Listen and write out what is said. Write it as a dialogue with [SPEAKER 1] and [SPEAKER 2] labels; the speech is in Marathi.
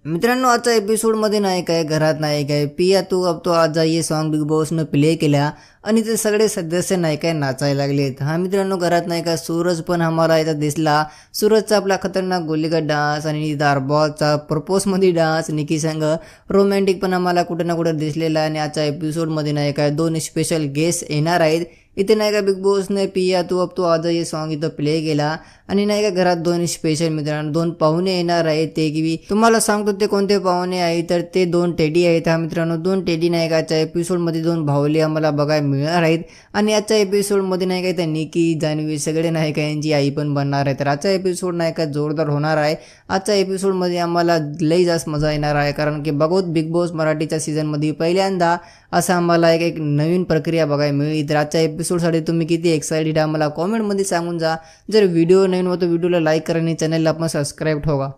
[SPEAKER 1] मित्रांनो, आजच्या एपिसोडमध्ये नाही काय घरात नाही काय पिया तू अब तो आज ये सॉन्ग बिग बॉसनं प्ले केला आणि ते सगळे सदस्य नाही काय नाचायला लागलेत। हा मित्रांनो, घरात नाही का सूरज पण आम्हाला इथं दिसला। सूरजचा आपला खतरनाक गोलीगत डान्स आणि दारबॉलचा प्रपोजमध्ये डान्स निकी संग रोमॅन्टिक पण आम्हाला कुठे ना कुठे दिसलेला। आणि आजच्या एपिसोडमध्ये नाही काय दोन स्पेशल गेस्ट येणार आहेत। इथे नाही का बिग बॉसने पिया तू अब तो आज ये सॉन्ग इथं प्ले केला आणि नाही का घरात दोन स्पेशल मित्रांनो दोन पाहुणे येणार आहेत। ते की तुम्हाला सांगतो ते कोणते पाहुणे आहेत, तर ते दोन टेडी आहेत। हा मित्रांनो, दोन टेडी नाही का आजच्या एपिसोडमध्ये दोन भावले आम्हाला बघायला मिळणार आहेत। आणि आजच्या एपिसोडमध्ये नाही का त्या निकी जान्हवी सगळे नाही का यांची आई पण बनणार आहे। तर आजचा एपिसोड नाही का जोरदार होणार आहे। आजच्या एपिसोडमध्ये आम्हाला लई जास्त मजा येणार आहे, कारण की बघूत बिग बॉस मराठीच्या सीझनमध्ये पहिल्यांदा असं आम्हाला एक नवीन प्रक्रिया बघायला मिळेल। तर आजच्या एपिसोडसाठी तुम्ही किती एक्साइटेड आहात मला कॉमेंटमध्ये सांगून जा। जर व्हिडिओ नवीन होतो व्हिडिओला लाईक करा आणि चॅनलला पण सबस्क्राईब ठेवा।